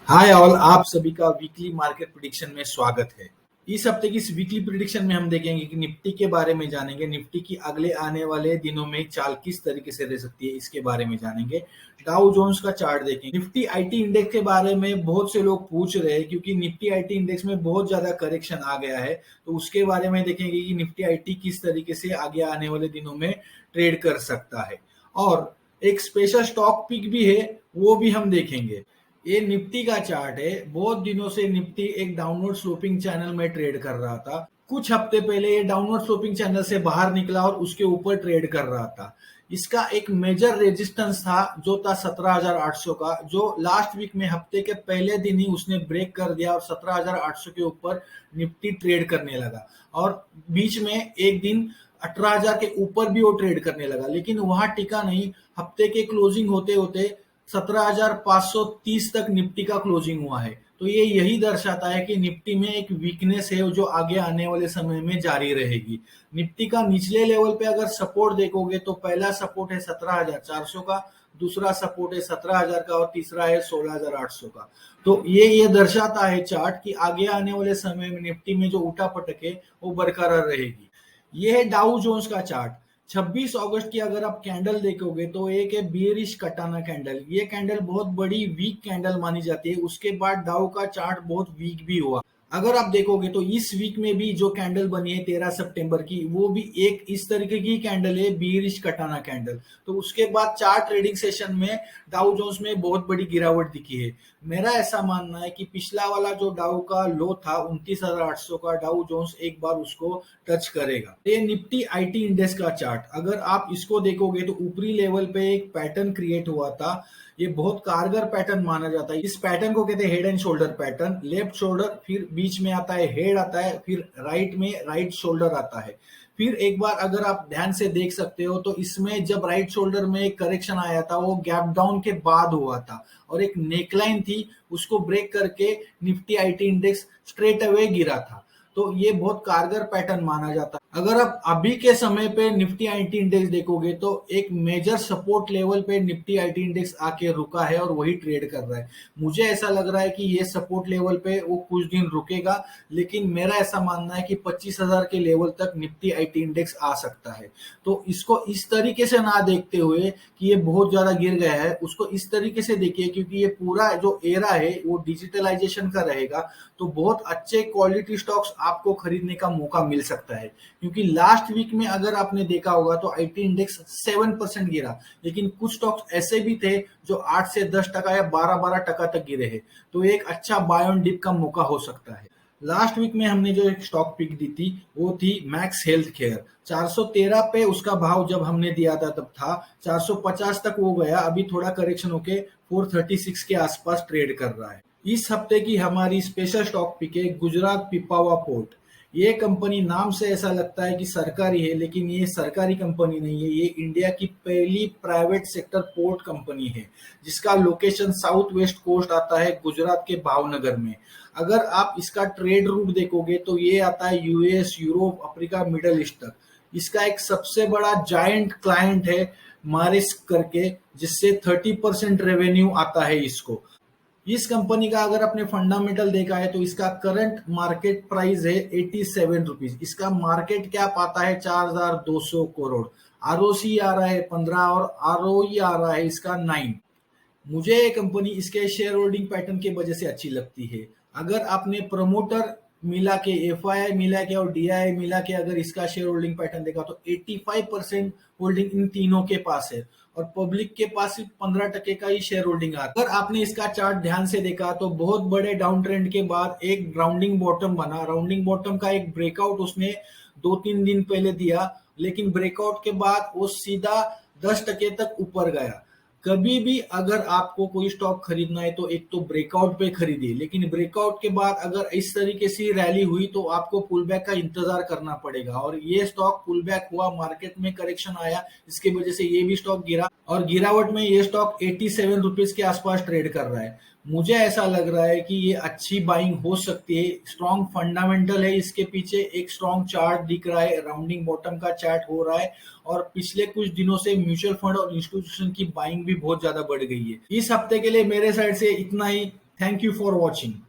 Hi all, आप सभी का वीकली मार्केट प्रिडिक्शन में स्वागत है। इस हफ्ते की इस वीकली प्रिडिक्शन में हम देखेंगे कि निफ्टी के बारे में जानेंगे। निफ्टी की अगले आने वाले दिनों में चाल किस तरीके से रह सकती है, इसके बारे में जानेंगे। डाउ जोन्स का चार्ट देखेंगे। निफ्टी आईटी इंडेक्स के बारे में बहुत से लोग पूछ रहे हैं क्योंकि निफ्टी आईटी इंडेक्स में बहुत ज्यादा करेक्शन आ गया है, तो उसके बारे में देखेंगे कि निफ्टी आईटी किस तरीके से आगे आने वाले दिनों में ट्रेड कर सकता है। और एक स्पेशल स्टॉक पिक भी है, वो भी हम देखेंगे। ये निफ्टी का चार्ट है। बहुत दिनों से निफ्टी एक डाउनवर्ड स्लोपिंग चैनल में ट्रेड कर रहा था। कुछ हफ्ते पहले ये डाउनवर्ड स्लोपिंग चैनल से बाहर निकला और उसके ऊपर ट्रेड कर रहा था। इसका एक मेजर रेजिस्टेंस था जो था 17,800 का, जो लास्ट वीक में हफ्ते के पहले दिन ही उसने ब्रेक कर दिया और 17,800 के ऊपर निफ्टी ट्रेड करने लगा। और बीच में एक दिन 18,000 के ऊपर भी वो ट्रेड करने लगा, लेकिन वहां टिका नहीं। हफ्ते के क्लोजिंग होते होते 17,530 तक निफ्टी का क्लोजिंग हुआ है। तो ये यही दर्शाता है कि निफ्टी में एक वीकनेस है जो आगे आने वाले समय में जारी रहेगी। निफ्टी का निचले लेवल पे अगर सपोर्ट देखोगे तो पहला सपोर्ट है 17,400 का, दूसरा सपोर्ट है 17,000 का और तीसरा है 16,800 का। तो ये दर्शाता है चार्ट कि आगे आने वाले समय में निफ्टी में जो उठापटक है वो बरकरार रहेगी। ये है डाउ जोन्स का चार्ट। 26 अगस्त की अगर आप कैंडल देखोगे तो एक है बियरिश कटाना कैंडल। ये कैंडल बहुत बड़ी वीक कैंडल मानी जाती है। उसके बाद डाउ का चार्ट बहुत वीक भी हुआ। अगर आप देखोगे तो इस वीक में भी जो कैंडल बनी है 13 सितंबर की, वो भी एक इस तरीके की कैंडल है, बियरिश कटाना कैंडल। तो उसके बाद 4 ट्रेडिंग सेशन में डाउ जोन्स में बहुत बड़ी गिरावट दिखी है। मेरा ऐसा मानना है कि पिछला वाला जो डाउ का लो था 29,800 का, डाउ जोन्स एक बार उसको टच करेगा। ये निफ्टी आईटी इंडेक्स का चार्ट, अगर आप इसको देखोगे तो ऊपरी लेवल पे एक पैटर्न क्रिएट हुआ था। ये बहुत कारगर पैटर्न माना जाता है। इस पैटर्न को कहते हैं head and shoulder pattern. Left shoulder, फिर बीच में आता है हेड आता है, फिर राइट में राइट शोल्डर आता है। फिर एक बार अगर आप ध्यान से देख सकते हो तो इसमें जब राइट शोल्डर में एक करेक्शन आया था वो गैप डाउन के बाद हुआ था और एक नेकलाइन थी, उसको ब्रेक करके Nifty IT index straight away गिरा था। तो ये बहुत कारगर पैटर्न माना जाता है। अगर आप अभी के समय पे निफ्टी आईटी इंडेक्स देखोगे तो एक मेजर सपोर्ट लेवल पे निफ्टी आईटी इंडेक्स आके रुका है और वही ट्रेड कर रहा है। मुझे ऐसा लग रहा है कि ये सपोर्ट लेवल पे वो कुछ दिन रुकेगा, लेकिन मेरा ऐसा मानना है कि 25,000 के लेवल तक निफ्टी आईटी इंडेक्स आ सकता है। तो इसको इस तरीके से ना देखते हुए कि ये बहुत ज्यादा गिर गया है, उसको इस तरीके से देखिए क्योंकि ये पूरा जो एरा है वो डिजिटलाइजेशन का रहेगा। तो बहुत अच्छे क्वालिटी स्टॉक्स आपको खरीदने का मौका मिल सकता है। क्योंकि लास्ट वीक में अगर आपने देखा होगा तो आईटी इंडेक्स 7% गिरा, लेकिन कुछ स्टॉक्स ऐसे भी थे जो 8 से 10% या 12-12% तक गिरे हैं। तो एक अच्छा बाय ऑन डिप का मौका हो सकता है। लास्ट वीक में हमने जो एक स्टॉक पिक दी थी वो थी मैक्स हेल्थ केयर। 413 पे उसका भाव जब हमने दिया था तब था, 450 तक वो गया, अभी थोड़ा करेक्शन होके 436 के आसपास ट्रेड कर रहा है। इस हफ्ते की हमारी स्पेशल स्टॉक पिक है गुजरात पिपावा पोर्ट। ये कंपनी नाम से ऐसा लगता है कि सरकारी है, लेकिन ये सरकारी कंपनी नहीं है। ये इंडिया की पहली प्राइवेट सेक्टर पोर्ट कंपनी है जिसका लोकेशन साउथ वेस्ट कोस्ट आता है गुजरात के भावनगर में। अगर आप इसका ट्रेड रूट देखोगे तो ये आता है US, Europe, Africa, middle east तक। इसका एक सबसे बड़ा जायंट क्लाइंट है मारिस्क करके, जिससे 30% रेवेन्यू आता है इसको। इस कंपनी का अगर आपने फंडामेंटल देखा है तो इसका करंट मार्केट प्राइस है 87 रुपीज। इसका मार्केट कैप आता है 4,200 करोड़। आरओसी आ रहा है 15 और आरओई आ रहा है इसका 9। मुझे ये कंपनी इसके शेयर होल्डिंग पैटर्न की वजह से अच्छी लगती है। अगर आपने प्रमोटर मिला के, एफआईआई मिला के और डीआई मिला के अगर इसका शेयर होल्डिंग पैटर्न देखा तो 85% होल्डिंग इन तीनों के पास है और पब्लिक के पास सिर्फ 15% का ही शेयर होल्डिंग आता है। अगर आपने इसका चार्ट ध्यान से देखा तो बहुत बड़े डाउन ट्रेंड के बाद एक राउंडिंग बॉटम बना। राउंडिंग बॉटम का एक ब्रेकआउट उसने 2-3 दिन पहले दिया, लेकिन ब्रेकआउट के बाद वो सीधा 10% तक ऊपर गया। कभी भी अगर आपको कोई स्टॉक खरीदना है तो एक तो ब्रेकआउट पे खरीदिए, लेकिन ब्रेकआउट के बाद अगर इस तरीके से रैली हुई तो आपको पुल बैक का इंतजार करना पड़ेगा। और ये स्टॉक पुल बैक हुआ, मार्केट में करेक्शन आया, इसकी वजह से ये भी स्टॉक गिरा और गिरावट में ये स्टॉक 87 रुपीज के आसपास ट्रेड कर रहा है। मुझे ऐसा लग रहा है कि ये अच्छी बाइंग हो सकती है। स्ट्रॉन्ग फंडामेंटल है इसके पीछे, एक स्ट्रॉन्ग चार्ट दिख रहा है, राउंडिंग बॉटम का चार्ट हो रहा है और पिछले कुछ दिनों से म्यूचुअल फंड और इंस्टीट्यूशन की बाइंग भी बहुत ज्यादा बढ़ गई है। इस हफ्ते के लिए मेरे साइड से इतना ही। Thank you for watching.